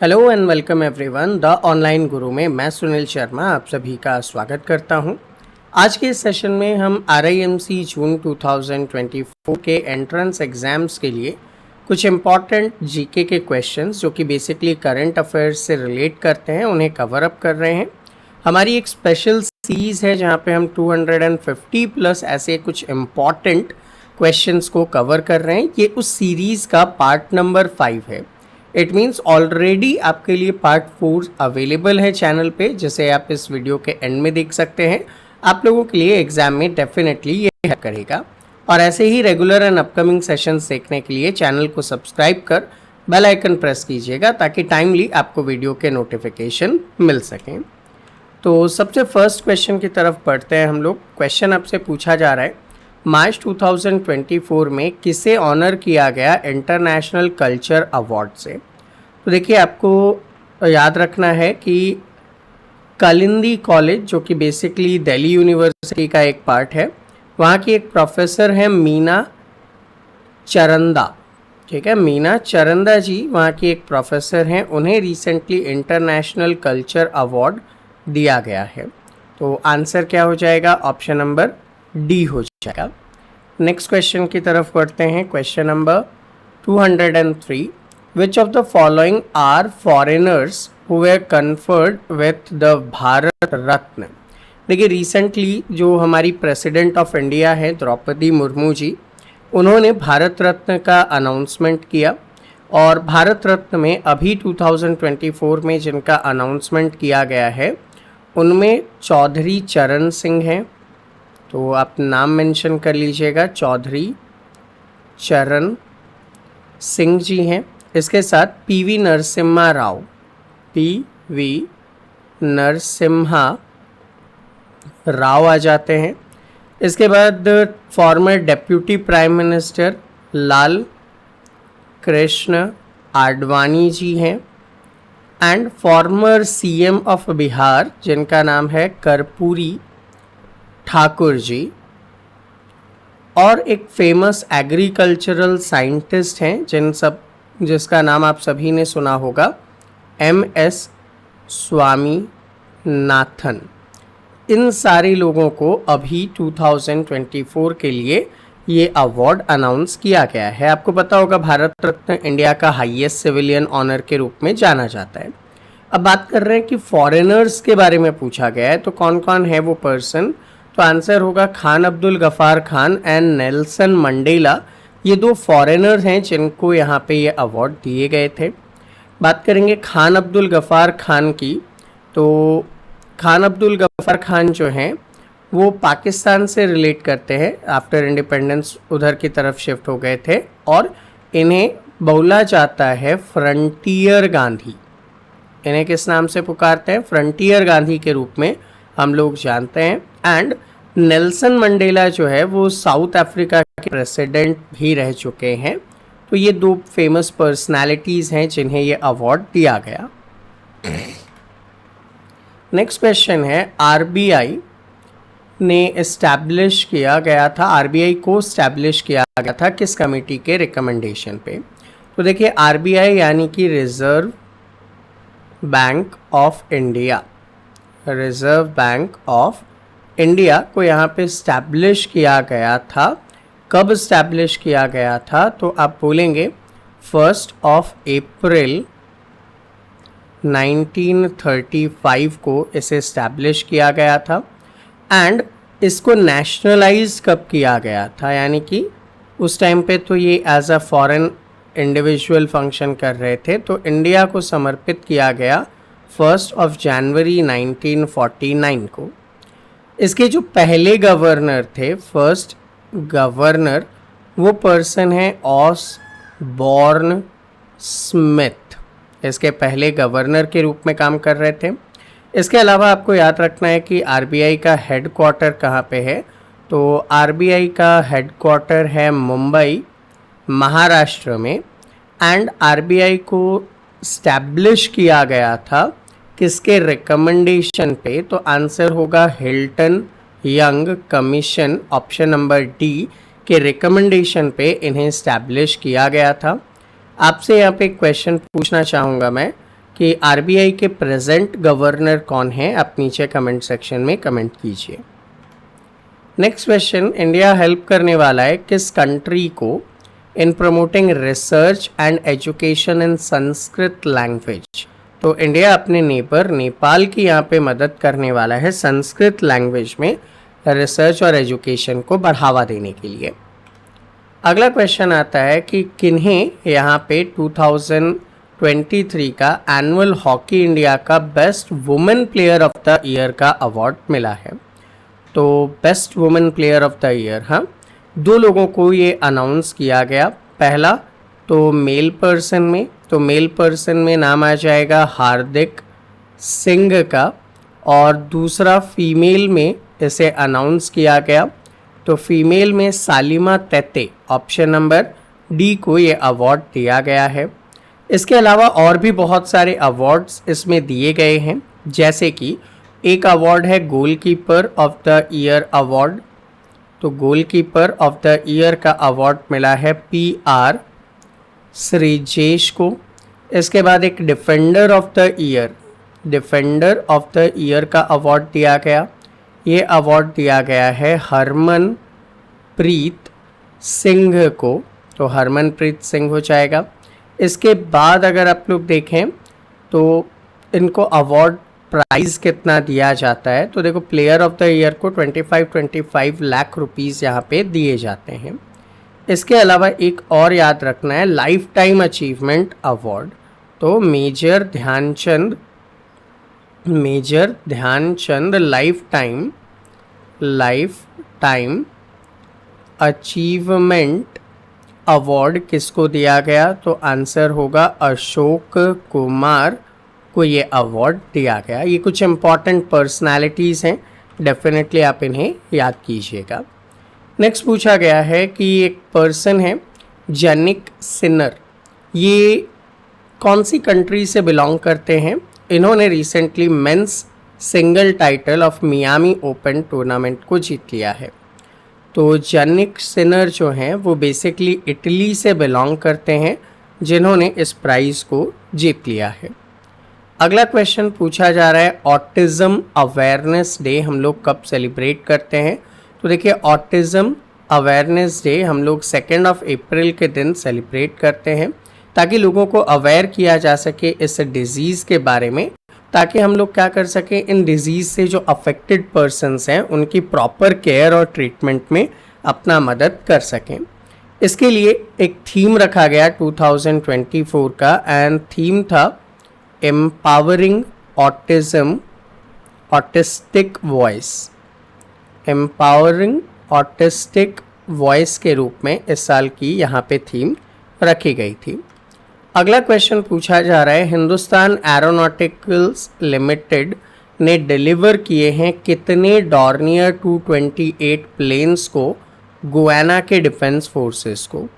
Hello and welcome everyone. The online गुरु में मैं सुनील शर्मा आप सभी का स्वागत करता हूं। आज के इस सेशन में हम RIMC जून 2024 के एंट्रेंस एग्ज़ाम्स के लिए कुछ इम्पॉर्टेंट जीके के क्वेश्चंस जो कि बेसिकली करंट अफेयर्स से रिलेट करते हैं उन्हें कवर अप कर रहे हैं। हमारी एक स्पेशल सीरीज़ है जहां पे हम 250 प्लस ऐसे कुछ इम्पॉर्टेंट क्वेश्चंस को कवर कर रहे हैं। ये उस सीरीज़ का पार्ट नंबर 5 है। इट मीन्स ऑलरेडी आपके लिए पार्ट 4 अवेलेबल है चैनल पे, जिसे आप इस वीडियो के एंड में देख सकते हैं। आप लोगों के लिए एग्जाम में डेफिनेटली ये हेल्प करेगा। और ऐसे ही रेगुलर एंड अपकमिंग सेशंस देखने के लिए चैनल को सब्सक्राइब कर बेल आइकन प्रेस कीजिएगा ताकि टाइमली आपको वीडियो के नोटिफिकेशन मिल सकें। तो सबसे फर्स्ट क्वेश्चन की तरफ बढ़ते हैं हम लोग। क्वेश्चन आपसे पूछा जा रहा है, मार्च 2024 में किसे ऑनर किया गया इंटरनेशनल कल्चर अवार्ड से। तो देखिए, आपको याद रखना है कि कालिंदी कॉलेज, जो कि बेसिकली दिल्ली यूनिवर्सिटी का एक पार्ट है, वहाँ की एक प्रोफेसर है मीना चरंदा। ठीक है, मीना चरंदा जी वहाँ की एक प्रोफेसर हैं। उन्हें रिसेंटली इंटरनेशनल कल्चर अवार्ड दिया गया है। तो आंसर क्या हो जाएगा? ऑप्शन नंबर डी हो जाएगा। नेक्स्ट क्वेश्चन की तरफ बढ़ते हैं। Question number 203, which of the following are foreigners who were conferred with the Bharat Ratna. देखिए, रिसेंटली जो हमारी प्रेसिडेंट ऑफ इंडिया है द्रौपदी मुर्मू जी, उन्होंने भारत रत्न का अनाउंसमेंट किया। और भारत रत्न में अभी 2024 में जिनका अनाउंसमेंट किया गया है उनमें चौधरी चरण सिंह हैं। तो आप नाम मेंशन कर लीजिएगा, चौधरी चरण सिंह जी हैं। इसके साथ PV नरसिम्हा राव, PV नरसिम्हा राव आ जाते हैं। इसके बाद farmer deputy prime minister Lal Krishna Advani ji हैं। And farmer CM of Bihar जिनका नाम है कर्पूरी ठाकुर जी। और एक फेमस एग्रीकल्चरल साइंटिस्ट हैं जिसका नाम आप सभी ने सुना होगा, MS स्वामीनाथन। इन सारे लोगों को अभी 2024 के लिए ये अवार्ड अनाउंस किया गया है। आपको पता होगा भारत रत्न इंडिया का हाईएस्ट सिविलियन ऑनर के रूप में जाना जाता है। अब बात कर रहे हैं कि फॉरेनर्स के बारे में पूछा गया है, तो कौन कौन है वो पर्सन। तो आंसर होगा Khan Abdul Ghaffar Khan and Nelson Mandela. ये दो फॉरेनर हैं जिनको यहाँ पे ये अवार्ड दिए गए थे। बात करेंगे खान अब्दुल गफ़ार खान की, तो खान अब्दुल गफ़ार खान जो हैं वो पाकिस्तान से रिलेट करते हैं। आफ्टर इंडिपेंडेंस उधर की तरफ शिफ्ट हो गए थे और इन्हें बोला जाता है फ्रंटियर गांधी। इन्हें किस नाम से पुकारते हैं? फ्रंटियर गांधी के रूप में हम लोग जानते हैं। एंड नेल्सन मंडेला जो है वो साउथ अफ्रीका के प्रेसिडेंट भी रह चुके हैं। तो ये दो फेमस पर्सनालिटीज़ हैं जिन्हें ये अवार्ड दिया गया। नेक्स्ट क्वेश्चन है, RBI ने इस्टेब्लिश किया गया था, RBI को इस्टेब्लिश किया गया था किस कमेटी के रिकमेंडेशन पे। तो देखिए, RBI यानी कि reserve bank of India, reserve bank of India को यहाँ पे इस्टेब्लिश किया गया था। कब इस्टेब्लिश किया गया था? तो आप बोलेंगे 1 अप्रैल 1935 को इसे इस्टेब्लिश किया गया था। एंड इसको नेशनलाइज कब किया गया था? यानी कि उस टाइम पे तो ये as a foreign individual function कर रहे थे, तो इंडिया को समर्पित किया गया 1 जनवरी 1949 को। इसके जो पहले गवर्नर थे, फर्स्ट गवर्नर, वो पर्सन है ऑसबॉर्न स्मिथ। इसके पहले गवर्नर के रूप में काम कर रहे थे। इसके अलावा आपको याद रखना है कि RBI का हेड क्वार्टर कहाँ पे है। तो RBI का हेड क्वार्टर है मुंबई, महाराष्ट्र में। एंड RBI को स्टैब्लिश किया गया था किसके रिकमेंडेशन पे? तो आंसर होगा Hilton young commission, option number D के रिकमेंडेशन पे इन्हें स्टैब्लिश किया गया था। आपसे यहाँ पे एक क्वेश्चन पूछना चाहूँगा मैं कि आरबीआई के प्रेजेंट गवर्नर कौन है, आप नीचे कमेंट सेक्शन में कमेंट कीजिए। नेक्स्ट क्वेश्चन, इंडिया हेल्प करने वाला है किस कंट्री को इन promoting research and education in Sanskrit language. तो इंडिया अपने नेबर नेपाल की यहाँ पे मदद करने वाला है संस्कृत लैंग्वेज में रिसर्च और एजुकेशन को बढ़ावा देने के लिए। अगला क्वेश्चन आता है कि किन्हें यहाँ पे 2023 का एनुअल हॉकी इंडिया का best women player of the year का अवार्ड मिला है। तो best women player of the year, हाँ, 2 लोगों को ये अनाउंस किया गया। पहला तो मेल पर्सन में नाम आ जाएगा हार्दिक सिंह का, और दूसरा फीमेल में इसे अनाउंस किया गया। तो फीमेल में सालिमा तेते, ऑप्शन नंबर डी को ये अवार्ड दिया गया है। इसके अलावा और भी बहुत सारे अवार्ड्स इसमें दिए गए हैं, जैसे कि एक अवार्ड है goalkeeper of the year award. तो गोलकीपर ऑफ द ईयर का अवार्ड मिला है PR श्रीजेश को। इसके बाद एक डिफेंडर ऑफ द ईयर का अवार्ड दिया गया। ये अवार्ड दिया गया है हरमनप्रीत सिंह को, तो हरमनप्रीत सिंह हो जाएगा। इसके बाद अगर आप लोग देखें तो इनको अवार्ड प्राइज़ कितना दिया जाता है, तो देखो प्लेयर ऑफ द ईयर को 25 लाख रुपीज़ यहाँ पे दिए जाते हैं। इसके अलावा एक और याद रखना है, लाइफ टाइम अचीवमेंट अवार्ड। तो major Dhyan Chand life time achievement award किसको दिया गया, तो आंसर होगा अशोक कुमार को ये अवार्ड दिया गया। ये कुछ इम्पॉर्टेंट पर्सनालिटीज़ हैं, डेफिनेटली आप इन्हें याद कीजिएगा। नेक्स्ट पूछा गया है कि एक पर्सन है जनिक सिनर, ये कौन सी कंट्री से बिलोंग करते हैं। इन्होंने recently men's single title of Miami open tournament को जीत लिया है। तो जनिक सिनर जो हैं वो बेसिकली इटली से बिलोंग करते हैं, जिन्होंने इस प्राइज़ को जीत लिया है। अगला क्वेश्चन पूछा जा रहा है, ऑटिज़म अवेयरनेस डे हम लोग कब सेलिब्रेट करते हैं। तो देखिए, ऑटिज़म अवेयरनेस डे हम लोग 2 अप्रैल के दिन सेलिब्रेट करते हैं, ताकि लोगों को अवेयर किया जा सके इस डिज़ीज़ के बारे में, ताकि हम लोग क्या कर सकें, इन डिज़ीज़ से जो अफेक्टेड पर्सनस हैं उनकी प्रॉपर केयर और ट्रीटमेंट में अपना मदद कर सकें। इसके लिए एक थीम रखा गया 2024 का, एंड थीम था एम्पावरिंग ऑटिस्टिक वॉइस के रूप में इस साल की यहाँ पे थीम रखी गई थी। अगला क्वेश्चन पूछा जा रहा है, हिंदुस्तान एरोनॉटिकल्स लिमिटेड ने डिलीवर किए हैं कितने डॉर्नियर 228 प्लेन्स को गुयाना के डिफेंस फोर्सेस को।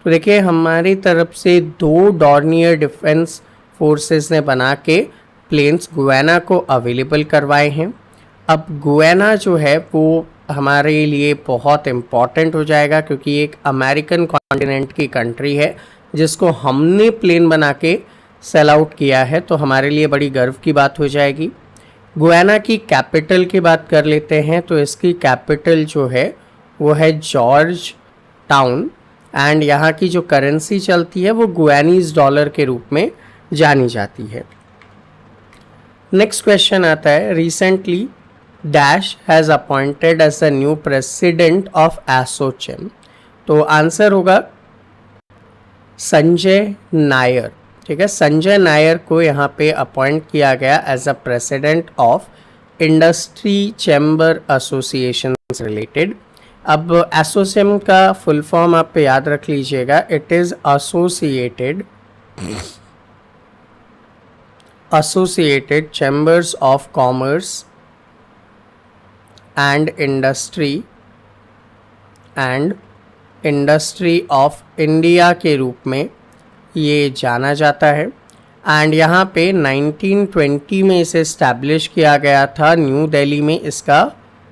तो देखिए, हमारी तरफ से 2 डॉर्नियर डिफेंस फोर्सेस ने बना के प्लेन्स गुयाना को अवेलेबल करवाए हैं। अब गुयाना जो है वो हमारे लिए बहुत इम्पॉर्टेंट हो जाएगा, क्योंकि एक अमेरिकन कॉन्टिनेंट की कंट्री है जिसको हमने प्लेन बना के सेल आउट किया है, तो हमारे लिए बड़ी गर्व की बात हो जाएगी। गुयाना की कैपिटल की बात कर लेते हैं, तो इसकी कैपिटल जो है वो है जॉर्ज टाउन, एंड यहाँ की जो करेंसी चलती है वो गुयानीज डॉलर के रूप में जानी जाती है। नेक्स्ट क्वेश्चन आता है, recently dash has appointed as the new president of ASSOCHAM. तो आंसर होगा संजय नायर। ठीक है, संजय नायर को यहाँ पे अपॉइंट किया गया as a president of industry chamber association related. अब एसोचेम का फुल फॉर्म आप याद रख लीजिएगा, it is associated chambers of commerce and industry of India के रूप में ये जाना जाता है। एंड यहाँ पे 1920 में इसे इस्टेब्लिश किया गया था, न्यू दिल्ली में इसका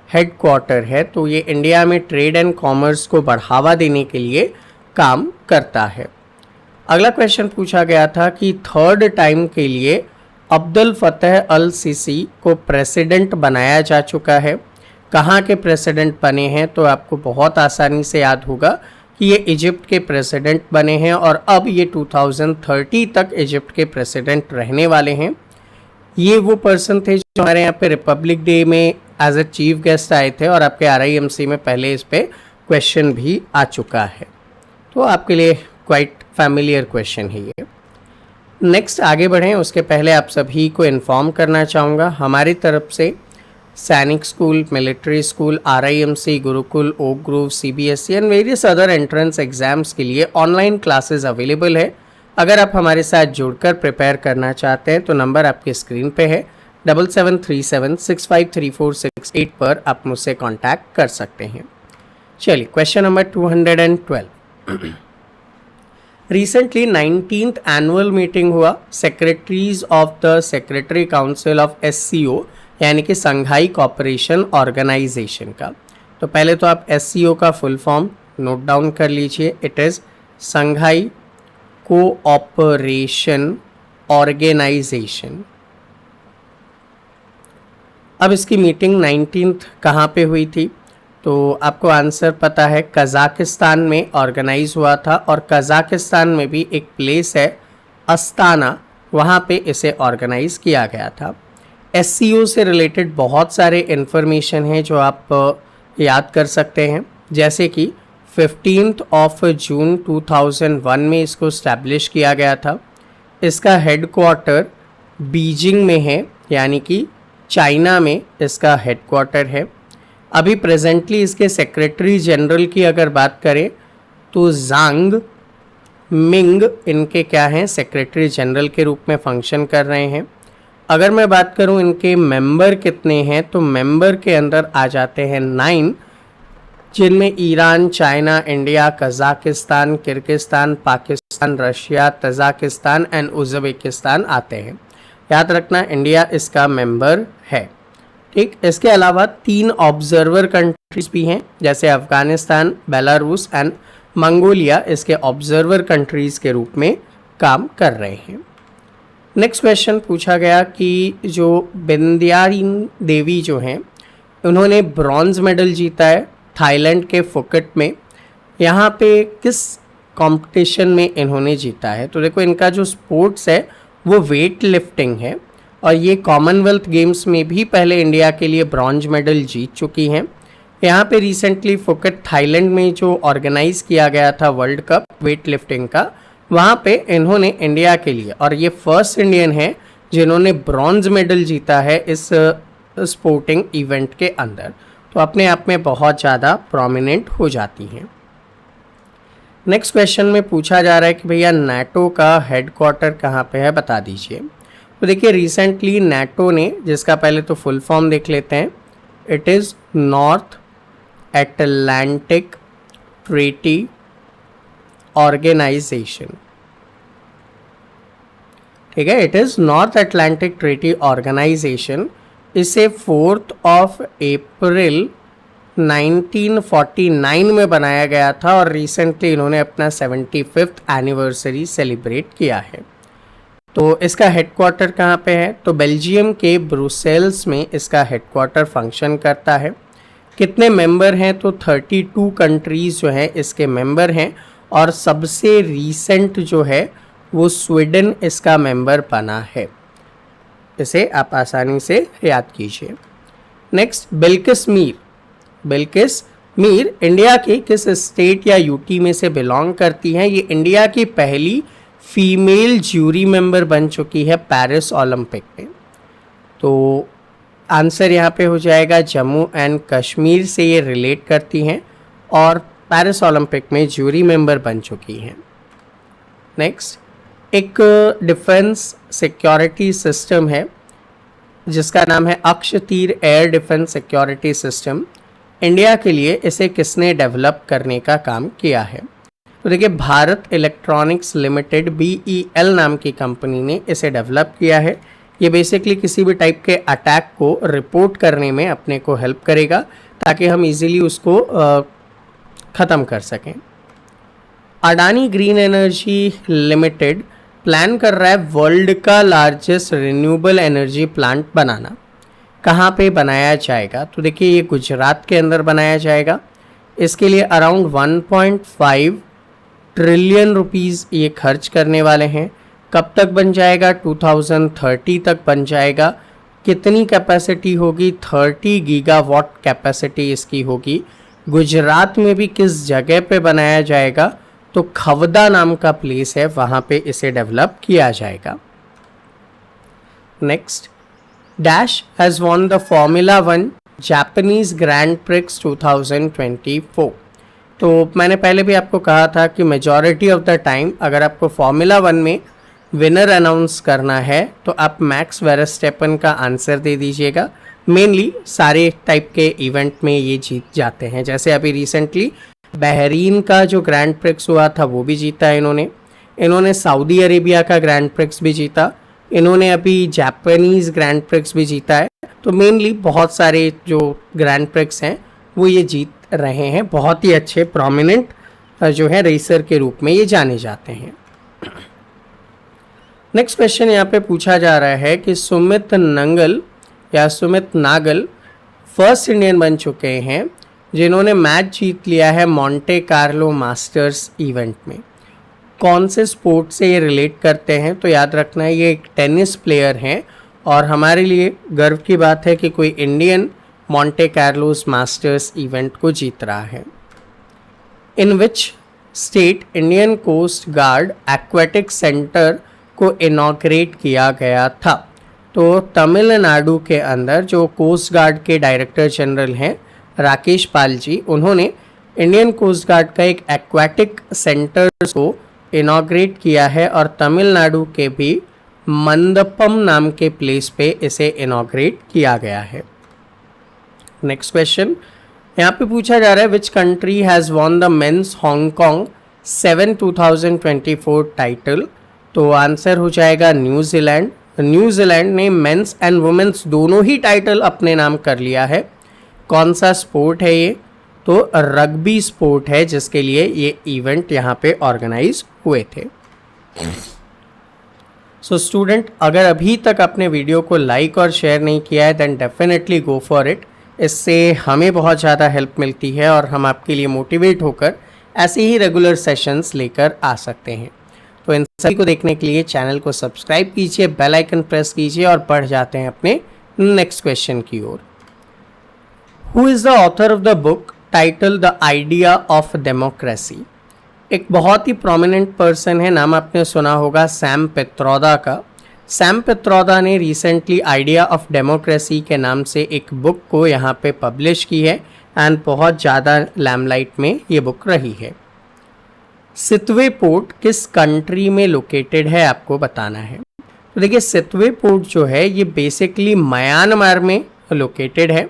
हेड क्वार्टर है। तो ये इंडिया में ट्रेड एंड कॉमर्स को बढ़ावा देने के लिए काम करता है। अगला क्वेश्चन पूछा गया था कि 3rd टाइम के लिए अब्दुल फतेह अल सीसी को प्रेसिडेंट बनाया जा चुका है। कहाँ के प्रेसिडेंट बने हैं, तो आपको बहुत आसानी से याद होगा कि ये इजिप्ट के प्रेसिडेंट बने हैं और अब ये 2030 तक इजिप्ट के प्रेसिडेंट रहने वाले हैं। ये वो पर्सन थे जो हमारे यहाँ पे रिपब्लिक डे में एज ए चीफ गेस्ट आए थे और आपके RIMC में पहले इस पे क्वेश्चन भी आ चुका है, तो आपके लिए क्वाइट फैमिलियर क्वेश्चन है ये। नेक्स्ट आगे बढ़ें उसके पहले आप सभी को इन्फॉर्म करना चाहूँगा, हमारी तरफ से सैनिक school, military school, RIMC, Gurukul, oak grove, CBSE and various other entrance exams के लिए ऑनलाइन क्लासेस अवेलेबल है। अगर आप हमारे साथ जुड़कर प्रिपेयर करना चाहते हैं तो नंबर आपके स्क्रीन पे है 7737653468 पर आप मुझसे कांटेक्ट कर सकते हैं। चलिए question number 212। Recently 19th annual meeting हुआ secretaries of the secretary council of SCO यानी कि संघाई कॉपरेशन ऑर्गेनाइजेशन का। तो पहले तो आप SCO का फुल फॉर्म नोट डाउन कर लीजिए, it is Shanghai cooperation organisation. अब इसकी मीटिंग 19th कहाँ पे हुई थी, तो आपको आंसर पता है, कज़ाकिस्तान में ऑर्गेनाइज हुआ था और कज़ाकिस्तान में भी एक प्लेस है अस्ताना, वहाँ पे इसे ऑर्गेनाइज किया गया था। SCO से रिलेटेड बहुत सारे इन्फॉर्मेशन हैं जो आप याद कर सकते हैं, जैसे कि 15 जून 2001 में इसको इस्टेब्लिश किया गया था। इसका हेडक्वार्टर बीजिंग में है, यानी कि चाइना में इसका हेडक्वार्टर है। अभी प्रेजेंटली इसके सेक्रेटरी जनरल की अगर बात करें तो जांग मिंग इनके क्या हैं, सेक्रेटरी जनरल के रूप में फंक्शन कर रहे हैं। अगर मैं बात करूं इनके मेंबर कितने हैं, तो मेंबर के अंदर आ जाते हैं 9, जिनमें Iran, China, India, Kazakhstan, Kyrgyzstan, Pakistan, Russia, Tajikistan and Uzbekistan आते हैं। याद रखना इंडिया इसका मेंबर है। ठीक, इसके अलावा 3 ऑब्जर्वर कंट्रीज भी हैं, जैसे अफगानिस्तान, बेलारूस एंड मंगोलिया इसके ऑब्जर्वर कंट्रीज के रूप में काम कर रहे हैं। नेक्स्ट क्वेश्चन पूछा गया कि जो बिंद्यारिन देवी जो हैं उन्होंने ब्रॉन्ज मेडल जीता है थाईलैंड के फुकेट में। यहाँ पे किस कंपटीशन में इन्होंने जीता है, तो देखो इनका जो स्पोर्ट्स है वो वेट लिफ्टिंग है और ये कॉमनवेल्थ गेम्स में भी पहले इंडिया के लिए ब्रॉन्ज मेडल जीत चुकी हैं। यहाँ पे रिसेंटली फुकेट थाईलैंड में जो ऑर्गेनाइज किया गया था वर्ल्ड कप वेट लिफ्टिंग का, वहाँ पे इन्होंने इंडिया के लिए, और ये फर्स्ट इंडियन है जिन्होंने ब्रॉन्ज मेडल जीता है इस स्पोर्टिंग इवेंट के अंदर, तो अपने आप में बहुत ज़्यादा प्रोमिनेंट हो जाती हैं। नेक्स्ट क्वेश्चन में पूछा जा रहा है कि भैया नाटो का हेडक्वार्टर कहाँ पे है, बता दीजिए। तो देखिए रिसेंटली नाटो ने, जिसका पहले तो फुल फॉर्म देख लेते हैं, it is North Atlantic Treaty Organisation. ठीक है, it is North Atlantic Treaty Organisation. इसे 4 अप्रैल 1949 में बनाया गया था और रिसेंटली इन्होंने अपना 75th एनिवर्सरी सेलिब्रेट किया है। तो इसका हेडक्वार्टर कहाँ पे है, तो बेल्जियम के ब्रुसेल्स में इसका हेडक्वार्टर फंक्शन करता है। कितने मेंबर हैं, तो 32 कंट्रीज़ जो हैं इसके मेंबर हैं और सबसे रीसेंट जो है वो स्वीडन इसका मेंबर बना है। इसे आप आसानी से याद कीजिए। नेक्स्ट, बिल्किस मीर। बिल्किस मीर इंडिया के किस स्टेट या यूटी में से बिलोंग करती हैं? ये इंडिया की पहली फीमेल ज्यूरी मेंबर बन चुकी है पेरिस ओलंपिक में। तो आंसर यहाँ पे हो जाएगा जम्मू एंड कश्मीर से ये रिलेट करती हैं और पेरिस ओलंपिक में ज्यूरी मेंबर बन चुकी हैं। नेक्स्ट, एक डिफेंस सिक्योरिटी सिस्टम है जिसका नाम है Akashteer air defence security system. India के लिए इसे किसने डेवलप करने का काम किया है? तो देखिए भारत इलेक्ट्रॉनिक्स लिमिटेड BEL नाम की कंपनी ने इसे डेवलप किया है। ये बेसिकली किसी भी टाइप के अटैक को रिपोर्ट करने में अपने को हेल्प करेगा ताकि हम इजीली उसको ख़त्म कर सकें। Adani green energy limited plan कर रहा है वर्ल्ड का लार्जेस्ट रिन्यूएबल एनर्जी प्लांट बनाना। कहाँ पे बनाया जाएगा? तो देखिए ये गुजरात के अंदर बनाया जाएगा। इसके लिए अराउंड 1.5 ट्रिलियन रुपीस ये खर्च करने वाले हैं। कब तक बन जाएगा? 2030 तक बन जाएगा। कितनी कैपेसिटी होगी? 30 गीगावाट कैपेसिटी इसकी होगी। गुजरात में भी किस जगह पे बनाया जाएगा? तो खवदा नाम का प्लेस है, वहाँ पे इसे डेवलप किया जाएगा। Next, dash has won the formula 1 Japanese grand prix 2024। तो मैंने पहले भी आपको कहा था कि मेजॉरिटी ऑफ द टाइम अगर आपको फॉर्मूला 1 में विनर अनाउंस करना है तो आप मैक्स वेरस्टेपन का आंसर दे दीजिएगा। मेनली सारे टाइप के इवेंट में ये जीत जाते हैं। जैसे अभी रिसेंटली बहरीन का जो ग्रैंड प्रिक्स हुआ था वो भी जीता है इन्होंने सऊदी अरेबिया का ग्रैंड प्रिक्स भी जीता, इन्होंने अभी जापानीज ग्रैंड प्रिक्स भी जीता है। तो मेनली बहुत सारे जो ग्रैंड प्रिक्स हैं वो ये जीत रहे हैं। बहुत ही अच्छे प्रोमिनेंट जो है रेसर के रूप में ये जाने जाते हैं। नेक्स्ट क्वेश्चन यहाँ पे पूछा जा रहा है कि सुमित नागल फर्स्ट इंडियन बन चुके हैं जिन्होंने मैच जीत लिया है मॉन्टे कार्लो मास्टर्स इवेंट में। कौन से स्पोर्ट से ये रिलेट करते हैं? तो याद रखना है ये एक टेनिस प्लेयर हैं और हमारे लिए गर्व की बात है कि कोई Indian Monte Carlos masters event को जीत रहा है। In which state Indian coast guard aquatic centre को इनॉग्रेट किया गया था? तो तमिलनाडु के अंदर जो कोस्ट गार्ड के डायरेक्टर जनरल हैं राकेश पाल जी, उन्होंने इंडियन कोस्ट गार्ड का एक एक्वेटिक सेंटर को इनॉग्रेट किया है और तमिलनाडु के भी मंदपम नाम के प्लेस पे इसे इनॉग्रेट किया गया है। नेक्स्ट क्वेश्चन यहाँ पे पूछा जा रहा है which country has won the men's Hong 7 2024 title? तो आंसर हो जाएगा न्यूजीलैंड। न्यूजीलैंड ने मेंस एंड वुमेन्स दोनों ही टाइटल अपने नाम कर लिया है। कौन सा स्पोर्ट है ये? तो रग्बी स्पोर्ट है जिसके लिए ये इवेंट यहाँ पे ऑर्गेनाइज हुए थे। सो स्टूडेंट, अगर अभी तक आपने वीडियो को लाइक और शेयर नहीं किया है then definitely go for it. इससे हमें बहुत ज़्यादा हेल्प मिलती है और हम आपके लिए मोटिवेट होकर ऐसे ही रेगुलर सेशंस लेकर आ सकते हैं। तो इन सभी को देखने के लिए चैनल को सब्सक्राइब कीजिए, बेल आइकन प्रेस कीजिए और बढ़ जाते हैं अपने नेक्स्ट क्वेश्चन की ओर। Who is the author of the book title the idea of democracy? एक बहुत ही प्रोमिनेंट पर्सन है, नाम आपने सुना होगा सैम पित्रोदा का। सैम पित्रोदा ने रिसेंटली आइडिया ऑफ डेमोक्रेसी के नाम से एक बुक को यहाँ पे पब्लिश की है एंड बहुत ज़्यादा लैमलाइट में ये बुक रही है। सितवे पोर्ट किस कंट्री में लोकेटेड है आपको बताना है। तो देखिए सितवे पोर्ट जो है ये बेसिकली म्यांमार में लोकेटेड है।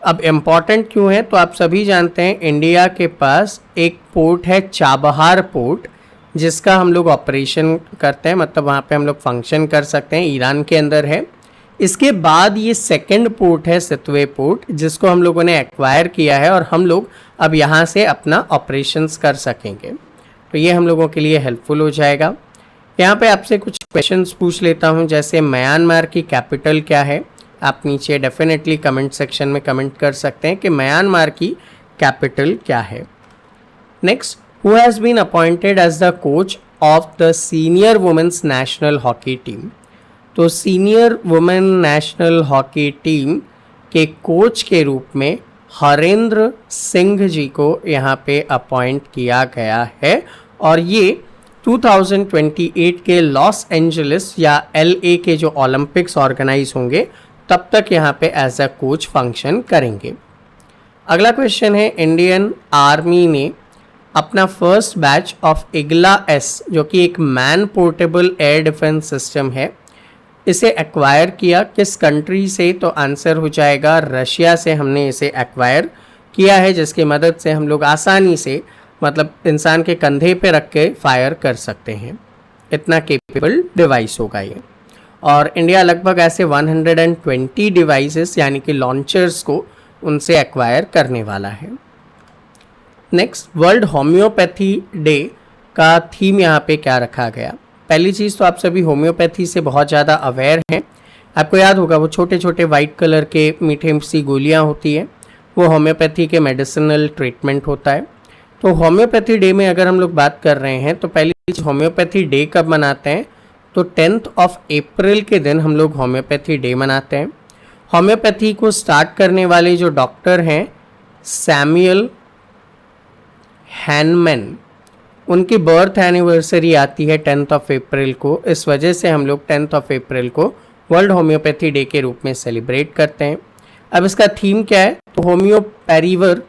अब इम्पॉर्टेंट क्यों है? तो आप सभी जानते हैं इंडिया के पास एक पोर्ट है चाबहार पोर्ट जिसका हम लोग ऑपरेशन करते हैं, मतलब वहाँ पे हम लोग फंक्शन कर सकते हैं, ईरान के अंदर है। इसके बाद ये सेकंड पोर्ट है सितवे पोर्ट जिसको हम लोगों ने एक्वायर किया है और हम लोग अब यहाँ से अपना ऑपरेशंस कर सकेंगे। तो ये हम लोगों के लिए हेल्पफुल हो जाएगा। यहाँ पे आपसे कुछ क्वेश्चंस पूछ लेता हूँ, जैसे म्यांमार की कैपिटल क्या है? आप नीचे डेफिनेटली कमेंट सेक्शन में कमेंट कर सकते हैं कि म्यांमार की कैपिटल क्या है। Next, who has been appointed as the coach of the senior womens national hockey team? तो senior women national hockey team के कोच के रूप में हरेंद्र सिंह जी को यहाँ पे अपॉइंट किया गया है और ये 2028 के लॉस एंजलिस या LA के जो ओलंपिक्स ऑर्गेनाइज होंगे तब तक यहाँ पे एज अ कोच फंक्शन करेंगे। अगला क्वेश्चन है, इंडियन आर्मी ने अपना first batch of Igla S जो कि एक man portable air defence system है, इसे एक्वायर किया किस कंट्री से? तो आंसर हो जाएगा रशिया से हमने इसे एक्वायर किया है, जिसकी मदद से हम लोग आसानी से मतलब इंसान के कंधे पे रख के फायर कर सकते हैं। इतना केपेबल डिवाइस होगा ये। और इंडिया लगभग ऐसे 120 डिवाइसेस यानी कि लॉन्चर्स को उनसे एक्वायर करने वाला है। नेक्स्ट, वर्ल्ड होम्योपैथी डे का थीम यहाँ पे क्या रखा गया? पहली चीज़ तो आप सभी होम्योपैथी से बहुत ज़्यादा अवेयर हैं। आपको याद होगा वो छोटे छोटे वाइट कलर के मीठे सी गोलियां होती हैं, वो होम्योपैथी के मेडिसिनल ट्रीटमेंट होता है। तो होम्योपैथी डे में अगर हम लोग बात कर रहे हैं तो पहली चीज़ होम्योपैथी डे कब मनाते हैं, तो 10th of April के दिन हम लोग होम्योपैथी डे मनाते हैं। होम्योपैथी को स्टार्ट करने वाले जो डॉक्टर हैं सैमुअल हैनमैन, उनकी बर्थ एनिवर्सरी आती है 10th of April को। इस वजह से हम लोग 10th of April को वर्ल्ड होम्योपैथी डे के रूप में सेलिब्रेट करते हैं। अब इसका थीम क्या है, तो होम्योपैरीवर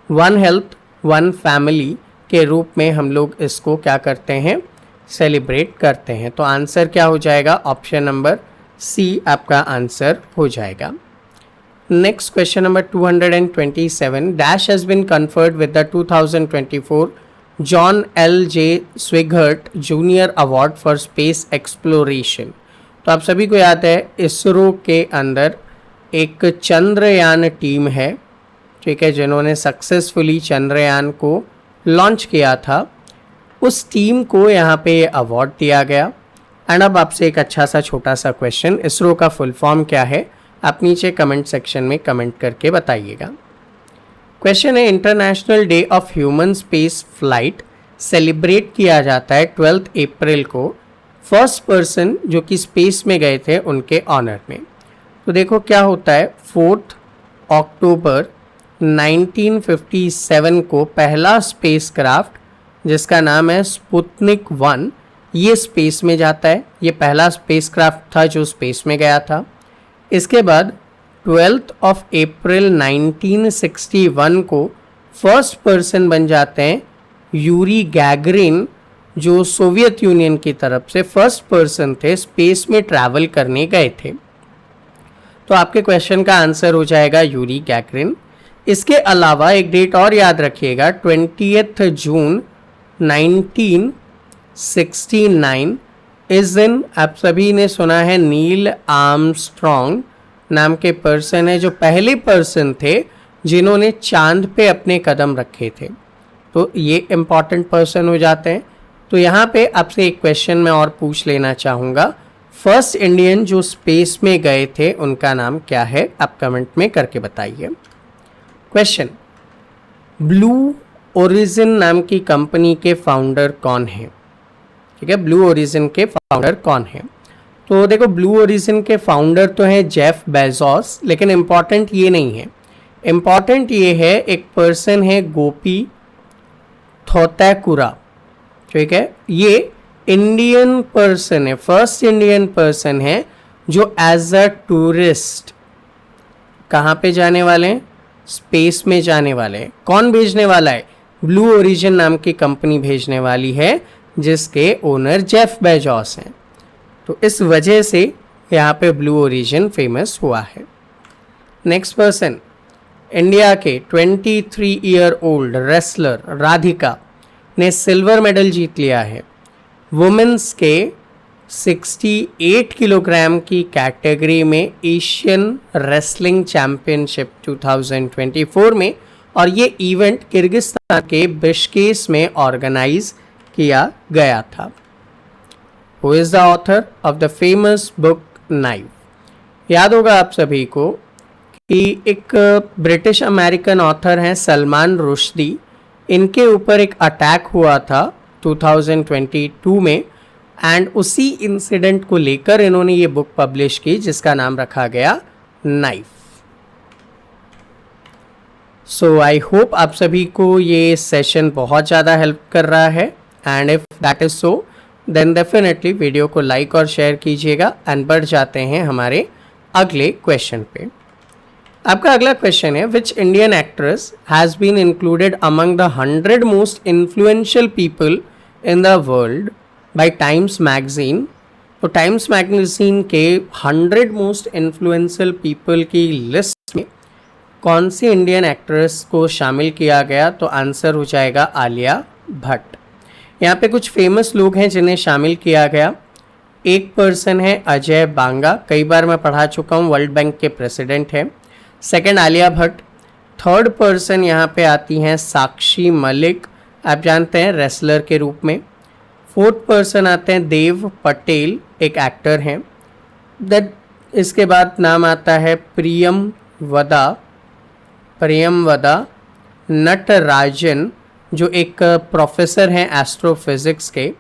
वन हेल्थ वन फैमिली के रूप में हम लोग इसको क्या करते हैं, सेलिब्रेट करते हैं। तो आंसर क्या हो जाएगा, ऑप्शन नंबर सी आपका आंसर हो जाएगा। Next question number 227, dash has been conferred with the 2024 John L J Swigert junior award for space exploration. तो आप सभी को याद है इसरो के अंदर एक चंद्रयान टीम है, ठीक है, जिन्होंने सक्सेसफुली चंद्रयान को लॉन्च किया था। उस टीम को यहाँ पे अवार्ड दिया गया। एंड अब आपसे एक अच्छा सा छोटा सा क्वेश्चन, इसरो का फुल फॉर्म क्या है, आप नीचे कमेंट सेक्शन में कमेंट करके बताइएगा। क्वेश्चन है, international day of human space flight celebrate किया जाता है 12 अप्रैल को फर्स्ट पर्सन जो कि स्पेस में गए थे उनके ऑनर में। तो देखो क्या होता है, 4 अक्टूबर 1957 को पहला स्पेस क्राफ्ट जिसका नाम है स्पुतनिक 1 ये स्पेस में जाता है। ये पहला स्पेस क्राफ्ट था जो स्पेस में गया था। इसके बाद 12 अप्रैल 1961 को फर्स्ट पर्सन बन जाते हैं यूरी गैगरिन, जो सोवियत यूनियन की तरफ से फर्स्ट पर्सन थे, स्पेस में ट्रैवल करने गए थे। तो आपके क्वेश्चन का आंसर हो जाएगा यूरी गैगरिन। इसके अलावा एक डेट और याद रखिएगा, 20 जून 1969 इस दिन आप सभी ने सुना है नील आर्मस्ट्रॉन्ग नाम के पर्सन है जो पहले पर्सन थे जिन्होंने चांद पे अपने कदम रखे थे। तो ये इम्पॉर्टेंट पर्सन हो जाते हैं। तो यहाँ पे आपसे एक क्वेश्चन मैं और पूछ लेना चाहूँगा, फर्स्ट इंडियन जो स्पेस में गए थे उनका नाम क्या है, आप कमेंट में करके बताइए। क्वेश्चन, ब्लू ओरिजिन नाम की कंपनी के फाउंडर कौन है, ठीक है, ब्लू ओरिजिन के फाउंडर कौन है। तो देखो ब्लू ओरिजिन के फाउंडर तो हैं जेफ बेजोस, लेकिन इम्पॉर्टेंट ये नहीं है। इम्पॉर्टेंट ये है एक पर्सन है गोपी थोतैकुरा, ठीक है, ये इंडियन पर्सन है, फर्स्ट इंडियन पर्सन है जो एज अ टूरिस्ट कहाँ पे जाने वाले हैं, स्पेस में जाने वाले हैं। कौन भेजने वाला है, ब्लू ओरिजिन नाम की कंपनी भेजने वाली है जिसके ओनर जेफ बेजोस हैं। तो इस वजह से यहाँ पे ब्लू ओरिजिन फेमस हुआ है। नेक्स्ट पर्सन, इंडिया के 23 ईयर ओल्ड रेसलर राधिका ने सिल्वर मेडल जीत लिया है वुमेन्स के 68 किलोग्राम की कैटेगरी में एशियन रेसलिंग चैंपियनशिप 2024 में, और ये इवेंट किर्गिस्तान के बिश्केक में ऑर्गेनाइज किया गया था। Who is the author of the famous book knife. याद होगा आप सभी को कि एक ब्रिटिश अमेरिकन ऑथर हैं सलमान रुश्दी, इनके ऊपर एक अटैक हुआ था 2022 में, एंड उसी इंसिडेंट को लेकर इन्होंने ये बुक पब्लिश की जिसका नाम रखा गया नाइफ। सो आई होप आप सभी को ये सेशन बहुत ज़्यादा हेल्प कर रहा है, and if that is so then definitely video को लाइक और शेयर कीजिएगा। एंड बढ़ जाते हैं हमारे अगले क्वेश्चन पे। आपका अगला क्वेश्चन है, which Indian actress has been included among the 100 most influential people in the world by Times magazine. तो टाइम्स मैगजीन के 100 मोस्ट इन्फ्लुएंशियल पीपल की लिस्ट में कौन सी इंडियन एक्ट्रेस को शामिल किया गया, तो आंसर हो जाएगा आलिया भट्ट। यहाँ पे कुछ फेमस लोग हैं जिन्हें शामिल किया गया। एक पर्सन है अजय बांगा, कई बार मैं पढ़ा चुका हूँ, वर्ल्ड बैंक के प्रेसिडेंट हैं। Second Alia Bhatt. Third person यहाँ पे आती हैं साक्षी मलिक, आप जानते हैं रेसलर के रूप में। फोर्थ पर्सन आते हैं देव पटेल, एक एक्टर हैं। दैट इसके बाद नाम आता है प्रियमवदा नटराजन, जो एक प्रोफेसर हैं एस्ट्रोफिजिक्स के।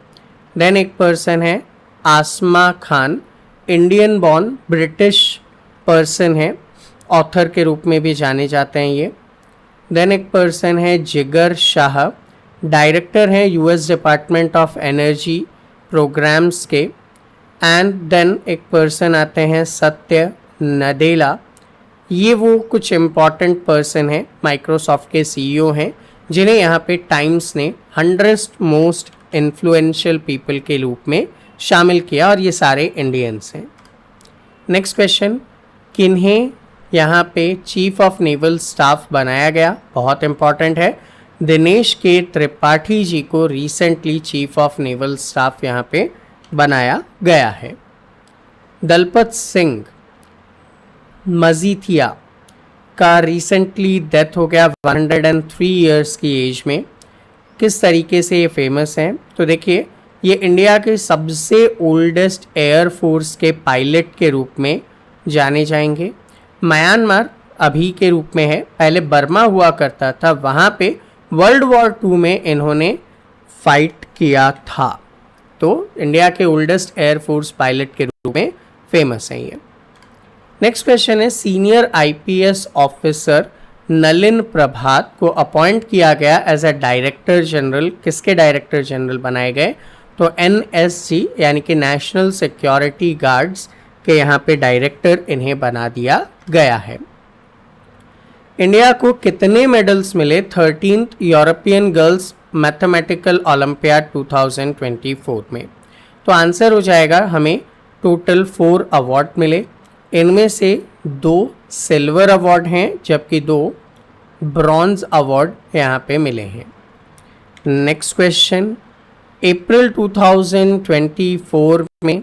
देन एक पर्सन है Asma Khan, Indian born British person है, ऑथर के रूप में भी जाने जाते हैं ये। देन एक पर्सन है जिगर शाह, डायरेक्टर हैं US department of energy programmes के। एंड देन एक पर्सन आते हैं सत्य नडेला, ये वो कुछ इम्पॉर्टेंट पर्सन हैं, माइक्रोसॉफ्ट के सीईओ हैं, जिन्हें यहाँ पे टाइम्स ने 100 मोस्ट इन्फ्लुएंशियल पीपल के रूप में शामिल किया, और ये सारे इंडियंस हैं। नेक्स्ट क्वेश्चन, किन्हें यहाँ पे चीफ ऑफ नेवल स्टाफ बनाया गया? बहुत इम्पॉर्टेंट है। दिनेश के त्रिपाठी जी को recently chief of naval staff यहाँ पे बनाया गया है। दलपत सिंह मजीठिया का रिसेंटली डेथ हो गया 103 इयर्स की एज में। किस तरीके से ये फेमस हैं? तो देखिए, ये इंडिया के सबसे ओल्डेस्ट एयरफोर्स के पायलट के रूप में जाने जाएंगे। म्यांमार अभी के रूप में है, पहले बर्मा हुआ करता था, वहाँ पे वर्ल्ड वॉर 2 में इन्होंने फाइट किया था। तो इंडिया के ओल्डेस्ट एयरफोर्स पायलट के रूप में फेमस है ये। नेक्स्ट क्वेश्चन है, सीनियर आईपीएस ऑफिसर नलिन प्रभात को अपॉइंट किया गया एज अ डायरेक्टर जनरल। किसके डायरेक्टर जनरल बनाए गए? तो एनएसजी यानी कि नेशनल सिक्योरिटी गार्ड्स के यहाँ पे डायरेक्टर इन्हें बना दिया गया है। इंडिया को कितने मेडल्स मिले 13th European girls mathematical olympiad 2024 में? तो आंसर हो जाएगा हमें टोटल 4 अवार्ड मिले। इनमें से 2 सिल्वर अवार्ड हैं, जबकि 2 ब्रॉन्ज अवार्ड यहाँ पे मिले हैं। नेक्स्ट क्वेश्चन, अप्रैल 2024 में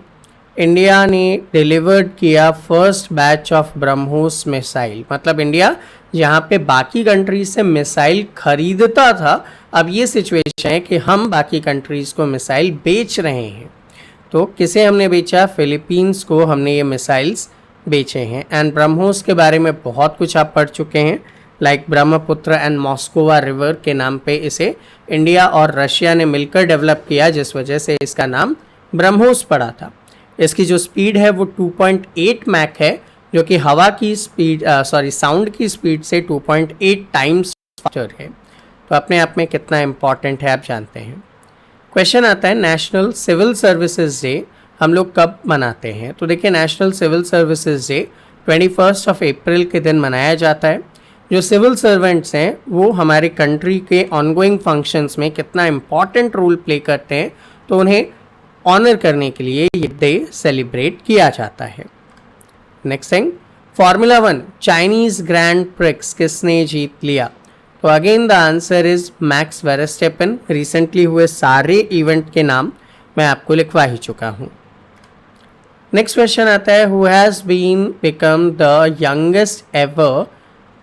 इंडिया ने डिलीवर्ड किया first batch of BrahMos missile. मतलब इंडिया जहाँ पे बाकी कंट्रीज से मिसाइल खरीदता था, अब ये सिचुएशन है कि हम बाकी कंट्रीज़ को मिसाइल बेच रहे हैं। तो किसे हमने बेचा? फिलीपींस को हमने ये मिसाइल्स बेचे हैं। एंड ब्रह्मोस के बारे में बहुत कुछ आप पढ़ चुके हैं, like Brahmaputra and Moskva river के नाम पे इसे इंडिया और रशिया ने मिलकर डेवलप किया, जिस वजह से इसका नाम ब्रह्मोस पड़ा था। इसकी जो स्पीड है वो 2.8 मैक है, जो कि हवा की स्पीड साउंड की स्पीड से 2.8 टाइम्स फास्टर है। तो अपने आप में कितना इम्पॉर्टेंट है आप जानते हैं। क्वेश्चन आता है, नेशनल सिविल सर्विसेज डे हम लोग कब मनाते हैं? तो देखिए, नेशनल सिविल सर्विसेज डे 21 अप्रैल के दिन मनाया जाता है। जो सिविल सर्वेंट्स हैं वो हमारे कंट्री के ऑनगोइंग फंक्शंस में कितना इम्पॉर्टेंट रोल प्ले करते हैं, तो उन्हें ऑनर करने के लिए ये डे सेलिब्रेट किया जाता है। Next thing, formula 1 Chinese grand prix किसने जीत लिया? तो again the answer is max Verstappen. Recently हुए सारे इवेंट के नाम मैं आपको लिखवा ही चुका हूँ। नेक्स्ट क्वेश्चन आता है, who has been become the youngest ever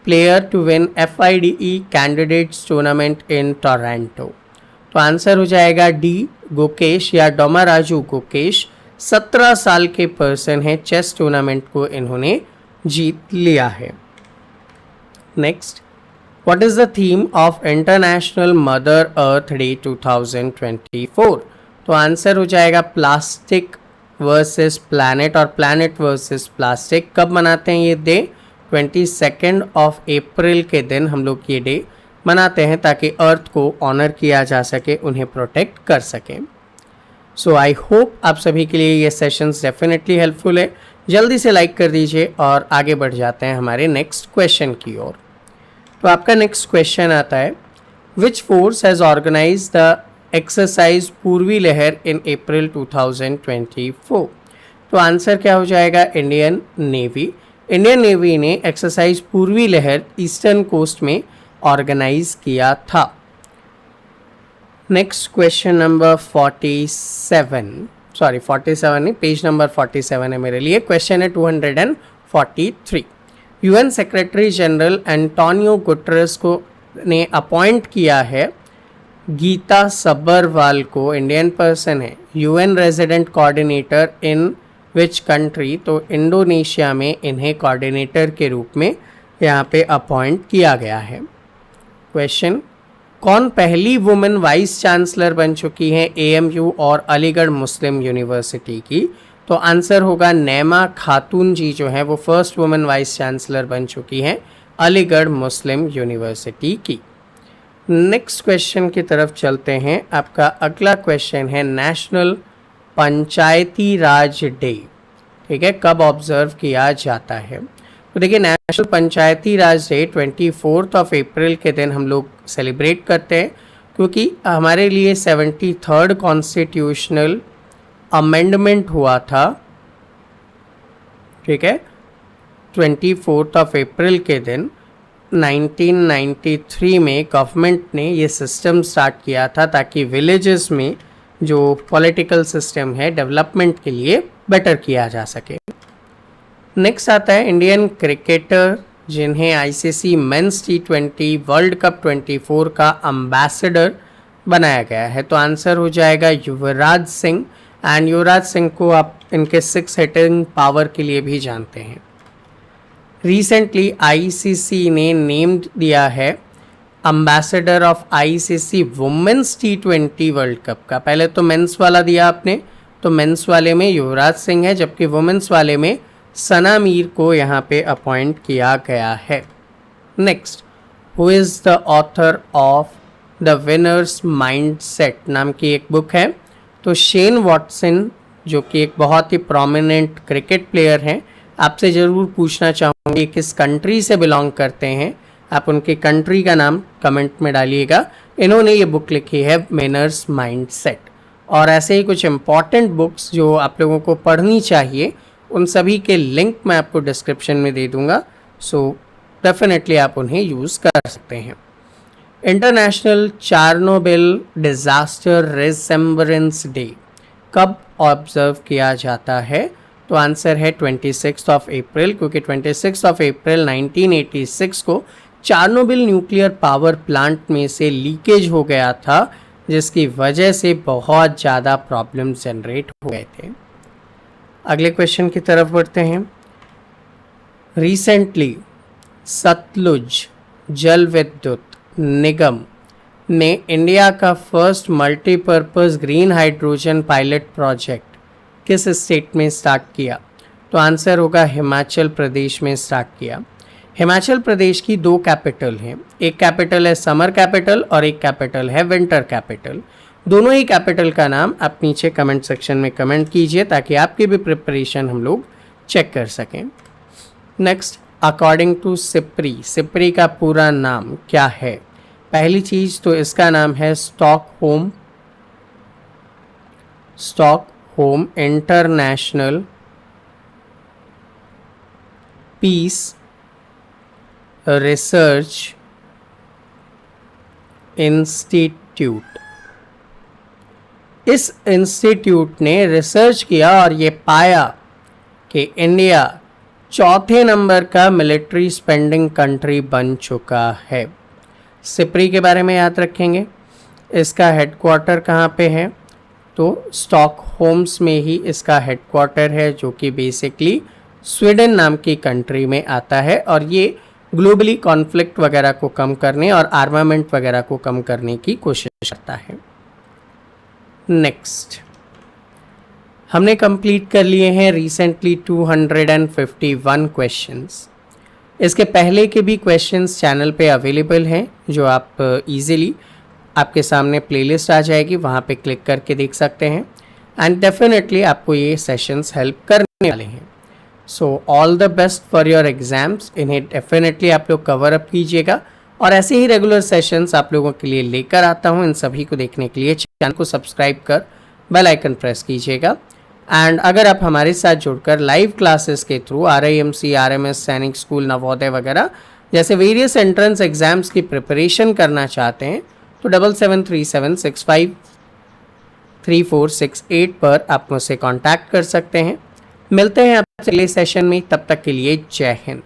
player to win FIDE candidates tournament in Toronto? तो आंसर हो जाएगा डी, गुकेश या डोमाराजू गुकेश। 17 साल के पर्सन हैं, चेस टूर्नामेंट को इन्होंने जीत लिया है। Next, what is the theme of international mother earth day 2024? तो आंसर हो जाएगा प्लास्टिक वर्सेस प्लैनेट और प्लैनेट वर्सेस प्लास्टिक। कब मनाते हैं ये डे? 22 अप्रैल के दिन हम लोग ये डे मनाते हैं, ताकि अर्थ को ऑनर किया जा सके, उन्हें प्रोटेक्ट कर सकें। सो आई होप आप सभी के लिए ये सेशंस डेफिनेटली हेल्पफुल है। जल्दी से लाइक कर दीजिए और आगे बढ़ जाते हैं हमारे नेक्स्ट क्वेश्चन की ओर। तो आपका नेक्स्ट क्वेश्चन आता है, which force has organise the exercise Purvi Lehar इन अप्रैल 2024? तो आंसर क्या हो जाएगा? Indian navy. इंडियन नेवी ने एक्सरसाइज पूर्वी लहर ईस्टर्न कोस्ट में ऑर्गेनाइज किया था। नेक्स्ट क्वेश्चन नंबर 47 नहीं, पेज नंबर 47 है मेरे लिए। क्वेश्चन है 243। UN secretary general Antonio Guterres को ने अपॉइंट किया है गीता सब्बरवाल को, इंडियन पर्सन है, UN resident coordinator in which country, तो इंडोनेशिया में इन्हें कोऑर्डिनेटर के रूप में यहाँ पे अपॉइंट किया गया है। क्वेश्चन, कौन पहली वुमेन वाइस चांसलर बन चुकी हैं एएमयू और अलीगढ़ मुस्लिम यूनिवर्सिटी की? तो आंसर होगा नैमा खातून जी जो है वो फर्स्ट वुमेन वाइस चांसलर बन चुकी हैं अलीगढ़ मुस्लिम यूनिवर्सिटी की। नेक्स्ट क्वेश्चन की तरफ चलते हैं। आपका अगला क्वेश्चन है नेशनल पंचायती राज डे, ठीक है, कब ऑब्जर्व किया जाता है? तो देखिए, नेशनल पंचायती राज डे 24 अप्रैल के दिन हम लोग सेलिब्रेट करते हैं, क्योंकि हमारे लिए 73rd कॉन्स्टिट्यूशनल अमेंडमेंट हुआ था, ठीक है, 24 अप्रैल के दिन 1993 में गवर्नमेंट ने ये सिस्टम स्टार्ट किया था ताकि विलेजेस में जो पॉलिटिकल सिस्टम है डेवलपमेंट के लिए बेटर किया जा सके। नेक्स्ट आता है इंडियन क्रिकेटर जिन्हें ICC men's T20 world cup 24 का एम्बेसडर बनाया गया है। तो आंसर हो जाएगा युवराज सिंह, एंड युवराज सिंह को आप इनके 6 हिटिंग पावर के लिए भी जानते हैं। रिसेंटली आईसीसी ने नेम दिया है ambassador of ICC women's T20 world cup का। पहले तो मेंस वाला दिया आपने, तो मेंस वाले में युवराज सिंह है, जबकि वुमेन्स वाले में सना मीर को यहाँ पे अपॉइंट किया गया है। Next, who is the author of the winners mindset नाम की एक बुक है। तो शेन वॉटसन जो कि एक बहुत ही प्रोमिनेंट क्रिकेट प्लेयर हैं, आपसे ज़रूर पूछना चाहूँगी किस कंट्री से बिलोंग करते हैं, आप उनके कंट्री का नाम कमेंट में डालिएगा। इन्होंने ये बुक लिखी है विनर्स माइंडसेट। और ऐसे ही कुछ इम्पॉर्टेंट बुक्स जो आप लोगों को पढ़नी चाहिए, उन सभी के लिंक मैं आपको डिस्क्रिप्शन में दे दूँगा, सो डेफिनेटली आप उन्हें यूज़ कर सकते हैं। इंटरनेशनल चार्नोबिल डिज़ास्टर रिमेम्बरेंस डे कब ऑब्जर्व किया जाता है? तो आंसर है 26 अप्रैल, क्योंकि 26 अप्रैल 1986 को चार्नोबिल न्यूक्लियर पावर प्लांट में से लीकेज हो गया था, जिसकी वजह से बहुत ज़्यादा प्रॉब्लम जनरेट हो गए थे। अगले क्वेश्चन की तरफ बढ़ते हैं। रिसेंटली सतलुज जल विद्युत निगम ने इंडिया का first multipurpose green hydrogen pilot project किस स्टेट में स्टार्ट किया? तो आंसर होगा हिमाचल प्रदेश में स्टार्ट किया। हिमाचल प्रदेश की 2 कैपिटल हैं, एक कैपिटल है समर कैपिटल और एक कैपिटल है विंटर कैपिटल। दोनों ही कैपिटल का नाम आप नीचे कमेंट सेक्शन में कमेंट कीजिए ताकि आपकी भी प्रिपरेशन हम लोग चेक कर सकें। Next, according to SIPRI, SIPRI का पूरा नाम क्या है? पहली चीज़ तो इसका नाम है Stockholm International Peace Research Institute. इस इंस्टीट्यूट ने रिसर्च किया और ये पाया कि इंडिया 4थे नंबर का मिलिट्री स्पेंडिंग कंट्री बन चुका है। सिप्री के बारे में याद रखेंगे, इसका हेडक्वार्टर कहाँ पे है? तो स्टॉकहोम्स में ही इसका हेडक्वार्टर है, जो कि बेसिकली स्वीडन नाम की कंट्री में आता है, और ये ग्लोबली कॉन्फ्लिक्ट वगैरह को कम करने और आर्मामेंट वगैरह को कम करने की कोशिश करता है। नेक्स्ट, हमने कंप्लीट कर लिए हैं रिसेंटली 251 क्वेश्चंस। इसके पहले के भी क्वेश्चंस चैनल पे अवेलेबल हैं, जो आप इजीली आपके सामने प्लेलिस्ट आ जाएगी, वहाँ पे क्लिक करके देख सकते हैं, एंड डेफिनेटली आपको ये सेशंस हेल्प करने वाले हैं। So all the best for your exams. इन्हें डेफिनेटली आप लोग कवर अप कीजिएगा, और ऐसे ही रेगुलर सेशंस आप लोगों के लिए लेकर आता हूँ। इन सभी को देखने के लिए चैनल को सब्सक्राइब कर बेल आइकन प्रेस कीजिएगा, एंड अगर आप हमारे साथ जुड़कर लाइव क्लासेस के थ्रू RIMC, RMS, सैनिक स्कूल, नवोदय वगैरह जैसे वेरियस एंट्रेंस एग्जाम्स की प्रिपरेशन करना चाहते हैं, तो 7737653468 पर आप मुझसे कांटेक्ट कर सकते हैं। मिलते हैं आपसे अगले सेशन में, तब तक के लिए जय हिंद।